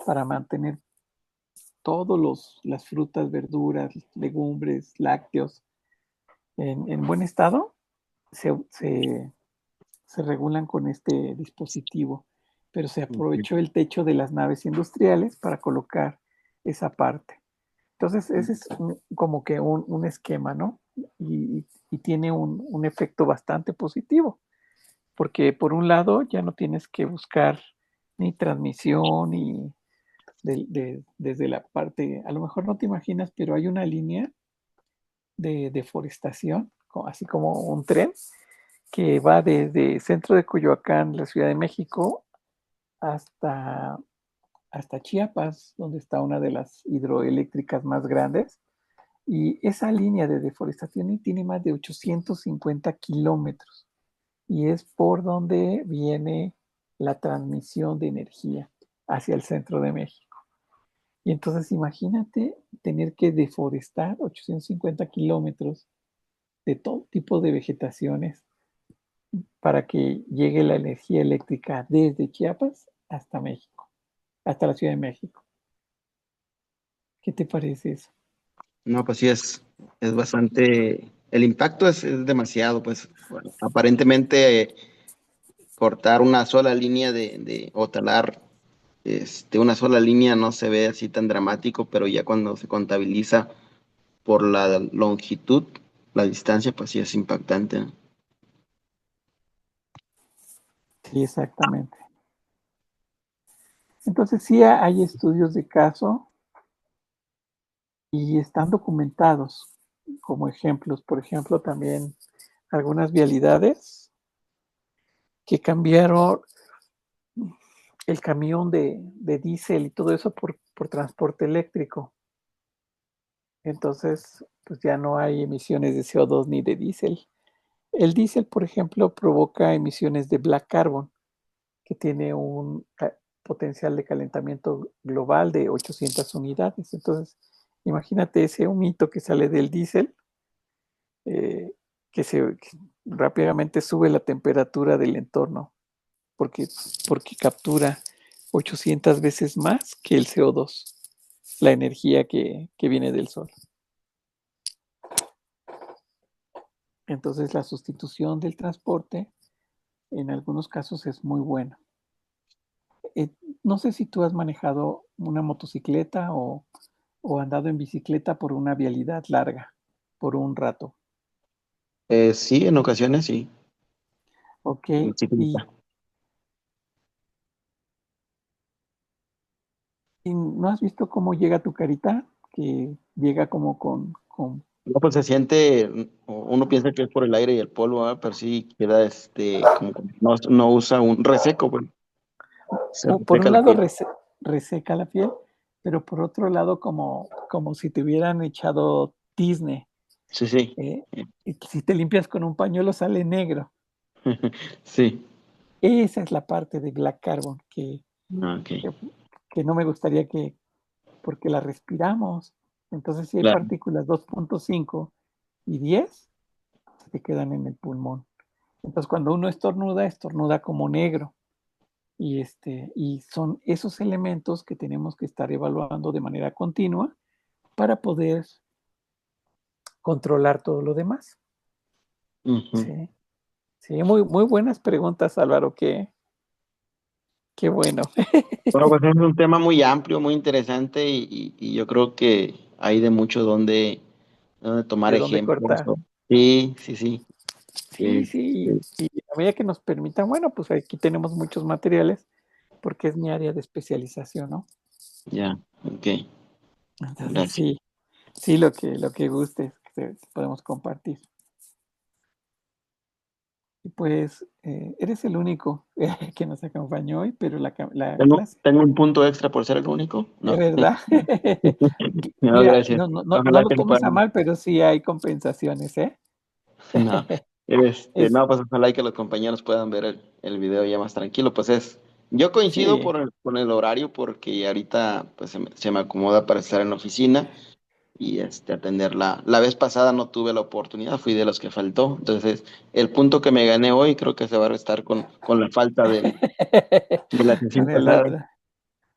para mantener todas las frutas, verduras, legumbres, lácteos en buen estado, se, se, se regulan con este dispositivo, pero se
ujú,
aprovechó el techo de las naves industriales para colocar esa parte. Entonces, ese es como que un esquema, ¿no? y tiene un efecto bastante positivo, porque por un lado ya no tienes que buscar ni transmisión ni desde la parte, a lo mejor no te imaginas, pero hay una línea de deforestación, así como un tren, que va desde centro de Coyoacán, la Ciudad de México, hasta, hasta Chiapas, donde está una de las hidroeléctricas más grandes. Y esa línea de deforestación tiene más de 850 kilómetros y es por donde viene la transmisión de energía hacia el centro de México. Y entonces imagínate tener que deforestar 850 kilómetros de todo tipo de vegetaciones para que llegue la energía eléctrica desde Chiapas hasta México, hasta la Ciudad de México. ¿Qué te parece eso?
No, pues sí, es bastante, el impacto es demasiado, pues bueno, aparentemente cortar una sola línea o talar una sola línea no se ve así tan dramático, pero ya cuando se contabiliza por la longitud, la distancia, pues sí es impactante, ¿no?
Sí, exactamente. Entonces sí hay estudios de caso y están documentados como ejemplos. Por ejemplo, también algunas vialidades que cambiaron el camión de diésel y todo eso por transporte eléctrico. Entonces, pues ya no hay emisiones de CO2 ni de diésel. El diésel, por ejemplo, provoca emisiones de black carbon, que tiene un potencial de calentamiento global de 800 unidades. Entonces, imagínate ese humito que sale del diésel, eh, que rápidamente sube la temperatura del entorno, porque, porque captura 800 veces más que el CO2, la energía que viene del sol. Entonces, la sustitución del transporte en algunos casos es muy buena. Eh, no sé si tú has manejado una motocicleta o andado en bicicleta por una vialidad larga, por un rato.
Sí, en ocasiones sí.
Ok,
Bicicleta.
y ¿no has visto cómo llega tu carita? Que llega como con
No, pues se siente, uno piensa que es por el aire y el polvo, ¿verdad? Pero sí queda como que no usa un reseco, pues, se
por
reseca
un
la
lado
piel.
reseca la piel, pero por otro lado como si te hubieran echado tizne.
Sí, sí.
¿Eh? Y si te limpias con un pañuelo sale negro.
Sí.
Esa es la parte de black carbon
Ah, ok,
que, que no me gustaría porque la respiramos. Entonces, si hay
claro.
partículas 2.5 y 10, se te quedan en el pulmón. Entonces, cuando uno estornuda como negro. Y son esos elementos que tenemos que estar evaluando de manera continua para poder controlar todo lo demás.
Ujú.
Sí, sí, muy, muy buenas preguntas, Álvaro. Qué bueno.
Bueno, pues es un tema muy amplio, muy interesante y yo creo que hay de mucho donde tomar
¿De dónde
ejemplos.
cortar?
Sí, sí, sí.
Sí, sí.
Este,
Y a medida que nos permitan, bueno, pues aquí tenemos muchos materiales porque es mi área de especialización, ¿no?
ya, ok,
Entonces,
gracias.
sí, sí, lo que gustes, que podemos compartir. Y pues, eres el único que nos acompañó hoy, pero la clase,
¿Tengo un punto extra por ser el único?
de
No.
verdad.
No,
Mira,
gracias.
no
Ojalá
lo
que lo
tomes a
puedan.
mal, pero sí hay compensaciones, ¿eh?
No,
Es,
no, pues ojalá y que los compañeros puedan ver el video ya más tranquilo. Yo coincido
sí.
con el horario porque ahorita pues se me acomoda para estar en la oficina y atenderla. La vez pasada no tuve la oportunidad, fui de los que faltó. Entonces, el punto que me gané hoy creo que se va a restar con la falta de la sesión
Con el
pasada.
otro.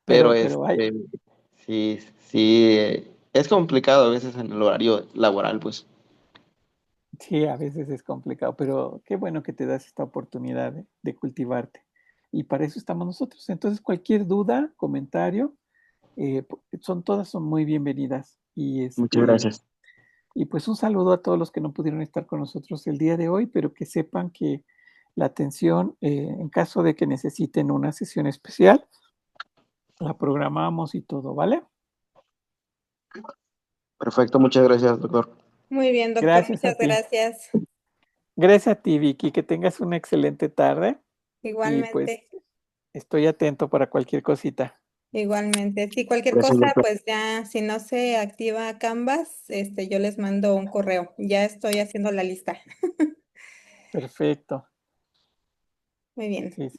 Pero
Pero hay,
sí, sí, es complicado a veces en el horario laboral, pues.
sí, a veces es complicado, pero qué bueno que te das esta oportunidad de cultivarte. Y para eso estamos nosotros. Entonces, cualquier duda, comentario, todas son muy bienvenidas.
Muchas gracias.
Y pues un saludo a todos los que no pudieron estar con nosotros el día de hoy, pero que sepan que la atención, en caso de que necesiten una sesión especial, la programamos y todo, ¿vale?
Perfecto, muchas gracias, doctor.
Muy bien, doctor,
Gracias a
muchas
ti.
gracias.
Gracias a ti, Vicky. Que tengas una excelente tarde y pues
Igualmente,
estoy atento para cualquier cosita.
igualmente. Si cualquier
Gracias,
cosa,
doctor.
pues ya, si no se activa Canvas, yo les mando un correo. Ya estoy haciendo la lista.
Perfecto.
Muy bien.
Sí, sí.